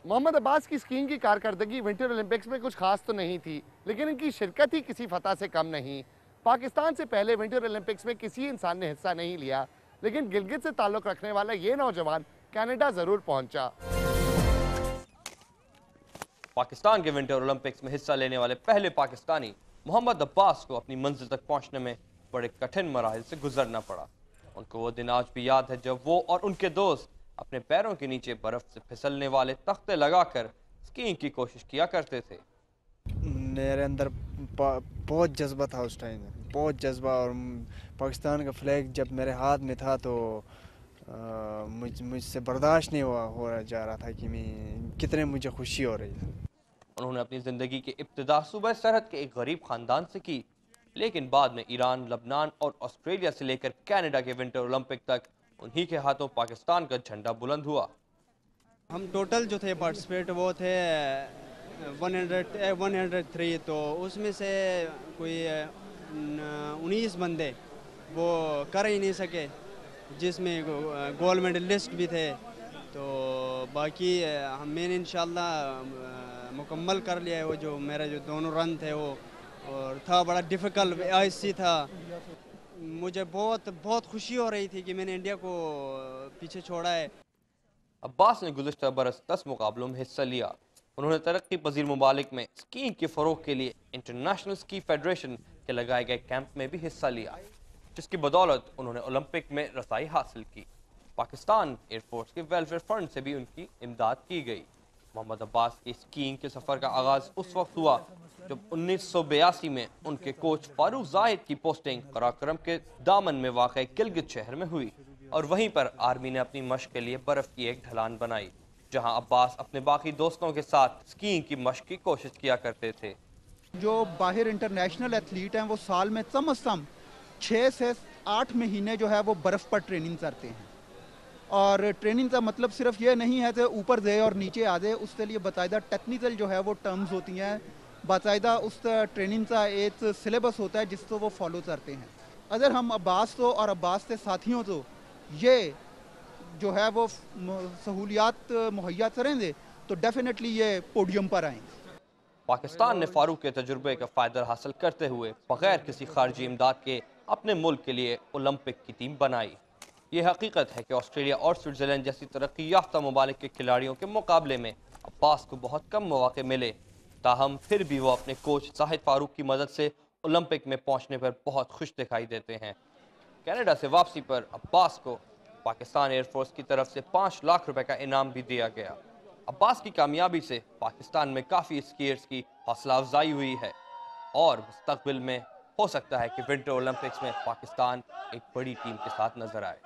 मोहम्मद अब्बास की स्कीइंग की कारकर्दगी विंटर ओलंपिक्स में कुछ खास तो नहीं थी, लेकिन इनकी शिरकत ही किसी फतह से कम नहीं। पाकिस्तान से पहले विंटर ओलंपिक्स में किसी इंसान ने हिस्सा नहीं लिया, लेकिन गिलगित से ताल्लुक रखने वाला ये नौजवान कनाडा जरूर पहुंचा। पाकिस्तान के विंटर ओलंपिक्स में हिस्सा लेने वाले पहले पाकिस्तानी मोहम्मद अब्बास को अपनी मंजिल तक पहुंचने में बड़े कठिन मराहिल से गुजरना पड़ा। उनको वो दिन आज भी याद है जब वो और उनके दोस्त अपने पैरों के नीचे बर्फ से फिसलने वाले तख्ते लगाकर स्कीइंग की कोशिश किया करते थे। मेरे अंदर बहुत जज्बा था उस टाइम, बहुत जज्बा। और पाकिस्तान का फ्लैग जब मेरे हाथ में था तो मुझसे बर्दाश्त नहीं हो जा रहा था कि मैं कितने मुझे खुशी हो रही थी। उन्होंने अपनी ज़िंदगी की इब्तिदा सूबा सरहद के एक गरीब ख़ानदान से की, लेकिन बाद में ईरान, लबनान और ऑस्ट्रेलिया से लेकर कनाडा के विंटर ओलंपिक तक उन्हीं के हाथों पाकिस्तान का झंडा बुलंद हुआ। हम टोटल जो थे पार्टिसिपेट वो थे 103, तो उसमें से कोई 19 बंदे वो कर ही नहीं सके, जिसमें गोल्ड मेडलिस्ट भी थे। तो बाकी मैंने इंशाल्लाह मुकम्मल कर लिया है। वो जो मेरा जो दोनों रन थे वो, और था बड़ा डिफ़िकल्ट आईसी था। मुझे बहुत खुशी हो रही थी कि मैंने इंडिया को पीछे छोड़ा है। अब्बास ने गुज़श्ता बरस 10 मुकाबलों में हिस्सा लिया। उन्होंने तरक्की पजीर ममालिक में स्कीइंग के फ़रोग के लिए इंटरनेशनल स्की फेडरेशन के लगाए गए कैंप में भी हिस्सा लिया, जिसकी बदौलत उन्होंने ओलंपिक में रसाई हासिल की। पाकिस्तान एयरफोर्स के वेलफेयर फंड से भी उनकी इमदाद की गई। मोहम्मद अब्बास के स्कीइंग के सफ़र का आगाज़ उस वक्त हुआ जब 1982 में उनके कोच फारूक जाहिद की पोस्टिंग कराकरम के दामन में वाक़ गिलगित शहर में हुई, और वहीं पर आर्मी ने अपनी मशक के लिए बर्फ़ की एक ढलान बनाई, जहां अब्बास अपने बाकी दोस्तों के साथ स्कीइंग की मशक की कोशिश किया करते थे। जो बाहर इंटरनेशनल एथलीट हैं वो साल में कम से कम 6 से 8 महीने जो है वो बर्फ़ पर ट्रेनिंग करते हैं। और ट्रेनिंग का मतलब सिर्फ ये नहीं है कि ऊपर दे और नीचे आ दे, उसके लिए बाकायदा टेक्निकल जो है वो टर्म्स होती हैं, बाकायदा उस ट्रेनिंग का एक सिलेबस होता है जिसको वो फॉलो करते हैं। अगर हम अब्बास को और अब्बास के साथियों को ये जो है वो सहूलियात मुहैया करेंगे तो डेफिनेटली ये पोडियम पर आएंगे। पाकिस्तान ने फारूक के तजुर्बे का फ़ायदा हासिल करते हुए बग़ैर किसी खारजी इमदाद के अपने मुल्क के लिए ओलंपिक की टीम बनाई। ये हकीकत है कि ऑस्ट्रेलिया और स्विट्ज़रलैंड जैसी तरक्की याफ्ता ममालिक के खिलाड़ियों के मुकाबले में अब्बास को बहुत कम मौके मिले, ताहम फिर भी वो अपने कोच जाहिद फारूक की मदद से ओलंपिक में पहुंचने पर बहुत खुश दिखाई देते हैं। कनाडा से वापसी पर अब्बास को पाकिस्तान एयरफोर्स की तरफ से 5 लाख रुपए का इनाम भी दिया गया। अब्बास की कामयाबी से पाकिस्तान में काफ़ी स्कीयर्स की हौसला अफजाई हुई है, और मुस्तकबिल में हो सकता है कि विंटर ओलंपिक्स में पाकिस्तान एक बड़ी टीम के साथ नजर आए।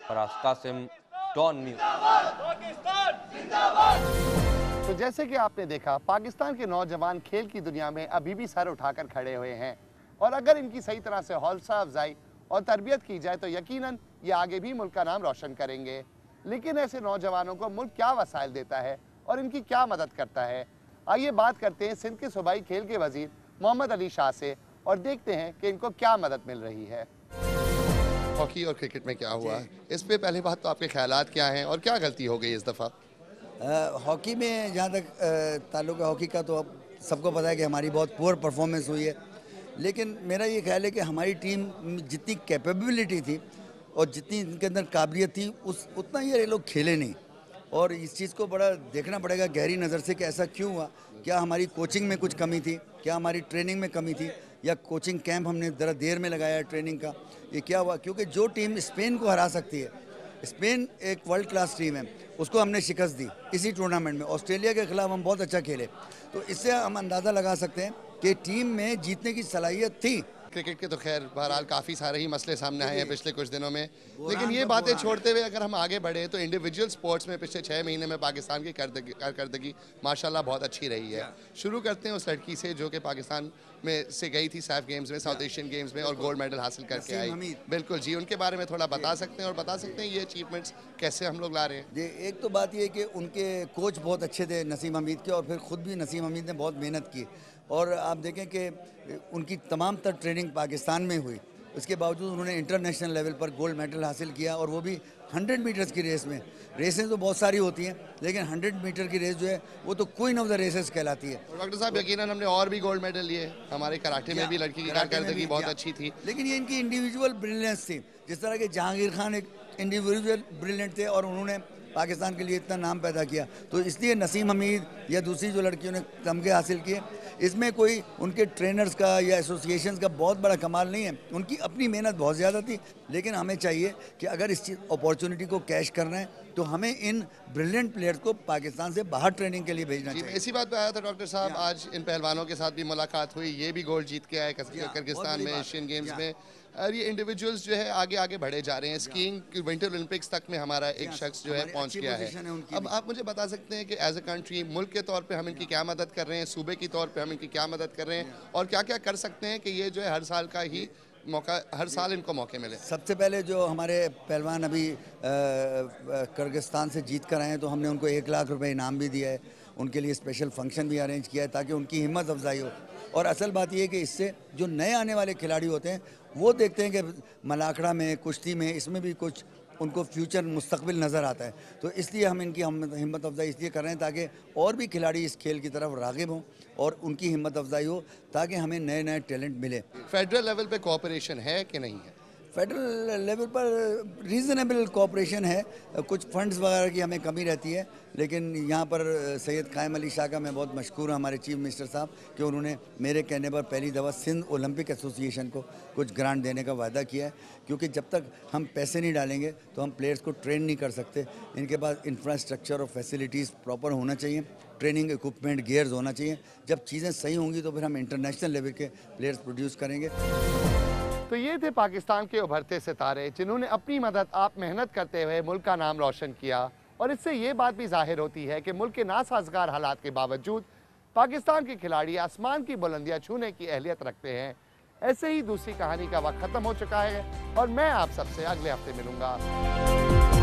Faraz Qasim, Dawn News. तो जैसे कि आपने देखा, पाकिस्तान के नौजवान खेल की दुनिया में अभी भी सर उठाकर खड़े हुए हैं, और अगर इनकी सही तरह से हौसला अफजाई और तरबियत की जाए तो यकीनन ये आगे भी मुल्क का नाम रोशन करेंगे। लेकिन ऐसे नौजवानों को मुल्क क्या वसाइल देता है और इनकी क्या मदद करता है? आइए बात करते हैं सिंध के सूबाई खेल के वजीर मोहम्मद अली शाह से और देखते हैं कि इनको क्या मदद मिल रही है। हॉकी और क्रिकेट में क्या हुआ, इस पे पहली बात तो आपके ख्यालात क्या हैं और क्या गलती हो गई इस दफ़ा? हॉकी में जहाँ तक ताल्लुक़ है हॉकी का, तो अब सबको पता है कि हमारी बहुत पुअर परफॉर्मेंस हुई है। लेकिन मेरा ये ख्याल है कि हमारी टीम जितनी कैपेबिलिटी थी और जितनी इनके अंदर काबिलियत थी उतना ये लोग खेले नहीं, और इस चीज़ को बड़ा देखना पड़ेगा गहरी नज़र से कि ऐसा क्यों हुआ। क्या हमारी कोचिंग में कुछ कमी थी, क्या हमारी ट्रेनिंग में कमी थी, या कोचिंग कैंप हमने ज़रा देर में लगाया ट्रेनिंग का, ये क्या हुआ? क्योंकि जो टीम स्पेन को हरा सकती है, स्पेन एक वर्ल्ड क्लास टीम है, उसको हमने शिकस्त दी इसी टूर्नामेंट में। ऑस्ट्रेलिया के ख़िलाफ़ हम बहुत अच्छा खेले, तो इससे हम अंदाज़ा लगा सकते हैं कि टीम में जीतने की सलाहियत थी। क्रिकेट के तो खैर बहरहाल काफ़ी सारे ही मसले सामने आए हैं पिछले कुछ दिनों में, लेकिन ये बातें छोड़ते हुए अगर हम आगे बढ़े तो इंडिविजुअल स्पोर्ट्स में पिछले 6 महीने में पाकिस्तान की कारकर्दगी माशाल्लाह बहुत अच्छी रही है। शुरू करते हैं उस लड़की से जो कि पाकिस्तान में से गई थी सैफ गेम्स में, साउथ एशियन गेम्स में, और गोल्ड मेडल हासिल करके आई। बिल्कुल जी, उनके बारे में थोड़ा बता सकते हैं और बता सकते हैं ये अचीवमेंट्स कैसे हम लोग ला रहे हैं? जी, एक तो बात ये कि उनके कोच बहुत अच्छे थे नसीम हमीद के, और फिर ख़ुद भी नसीम हमीद ने बहुत मेहनत की, और आप देखें कि उनकी तमाम तर ट्रेनिंग पाकिस्तान में हुई, उसके बावजूद उन्होंने इंटरनेशनल लेवल पर गोल्ड मेडल हासिल किया, और वो भी 100 मीटर्स की रेस में। रेसें तो बहुत सारी होती हैं, लेकिन 100 मीटर की रेस जो है वो तो क्वीन ऑफ द रेसेस कहलाती है। डॉक्टर साहब, यकीनन हमने और भी गोल्ड मेडल लिए, हमारे कराटे में भी लड़की की कारकर्दगी बहुत अच्छी थी, लेकिन ये इनकी इंडिविजुअल ब्रिलियंस थी। जिस तरह के जहांगीर खान एक इंडिविजुअल ब्रिलियंट थे और उन्होंने पाकिस्तान के लिए इतना नाम पैदा किया, तो इसलिए नसीम हमीद या दूसरी जो लड़कियों ने तमगे हासिल किए, इसमें कोई उनके ट्रेनर्स का या एसोसिएशंस का बहुत बड़ा कमाल नहीं है। उनकी अपनी मेहनत बहुत ज़्यादा थी, लेकिन हमें चाहिए कि अगर इस अपॉर्चुनिटी को कैश करना है तो हमें इन ब्रिलियंट प्लेयर्स को पाकिस्तान से बाहर ट्रेनिंग के लिए भेजना चाहिए। इसी बात पे आया था डॉक्टर साहब, आज इन पहलवानों के साथ भी मुलाकात हुई, ये भी गोल्ड जीत के आए किर्गिस्तान में एशियन गेम्स में, और ये इंडिविजुअल्स जो है आगे आगे बढ़े जा रहे हैं। स्कीइंग विंटर ओलंपिक्स तक में हमारा एक शख्स जो है पहुंच गया है। अब आप मुझे बता सकते हैं कि एज ए कंट्री, मुल्क के तौर पे हम इनकी क्या मदद कर रहे हैं, सूबे की तौर पे हम इनकी क्या मदद कर रहे हैं, और क्या क्या कर सकते हैं कि ये जो है हर साल का ही मौका, हर साल इनको मौके मिले। सबसे पहले जो हमारे पहलवान अभी किर्गिस्तान से जीत कर आए हैं, तो हमने उनको 1 लाख रुपए इनाम भी दिया है, उनके लिए स्पेशल फंक्शन भी अरेंज किया है ताकि उनकी हिम्मत अफजाई हो। और असल बात यह है कि इससे जो नए आने वाले खिलाड़ी होते हैं वो देखते हैं कि मलाखड़ा में, कुश्ती में, इसमें भी कुछ उनको फ्यूचर मुस्तकबिल नज़र आता है। तो इसलिए हम इनकी हिम्मत अफजाई इसलिए कर रहे हैं ताकि और भी खिलाड़ी इस खेल की तरफ राग़िब हों और उनकी हिम्मत अफजाई हो, ताकि हमें नए नए टैलेंट मिले। फेडरल लेवल पे कोऑपरेशन है कि नहीं है? फेडरल लेवल पर रीज़नेबल कोऑपरेशन है, कुछ फंड्स वगैरह की हमें कमी रहती है, लेकिन यहाँ पर सैयद कायम अली शाह का मैं बहुत मशकूर हूँ, हमारे चीफ मिनिस्टर साहब, कि उन्होंने मेरे कहने पर पहली दफ़ा सिंध ओलंपिक एसोसिएशन को कुछ ग्रांट देने का वादा किया है, क्योंकि जब तक हम पैसे नहीं डालेंगे तो हम प्लेयर्स को ट्रेन नहीं कर सकते। इनके पास इंफ्रास्ट्रक्चर और फैसिलिटीज़ प्रॉपर होना चाहिए, ट्रेनिंग इक्विपमेंट, गियर्स होना चाहिए। जब चीज़ें सही होंगी तो फिर हम इंटरनेशनल लेवल के प्लेयर्स प्रोड्यूस करेंगे। तो ये थे पाकिस्तान के उभरते सितारे, जिन्होंने अपनी मदद आप मेहनत करते हुए मुल्क का नाम रोशन किया। और इससे ये बात भी जाहिर होती है कि मुल्क के नासाजगार हालात के बावजूद पाकिस्तान के खिलाड़ी आसमान की बुलंदियां छूने की अहलियत रखते हैं। ऐसे ही दूसरी कहानी का वक्त ख़त्म हो चुका है और मैं आप सबसे अगले हफ्ते मिलूंगा।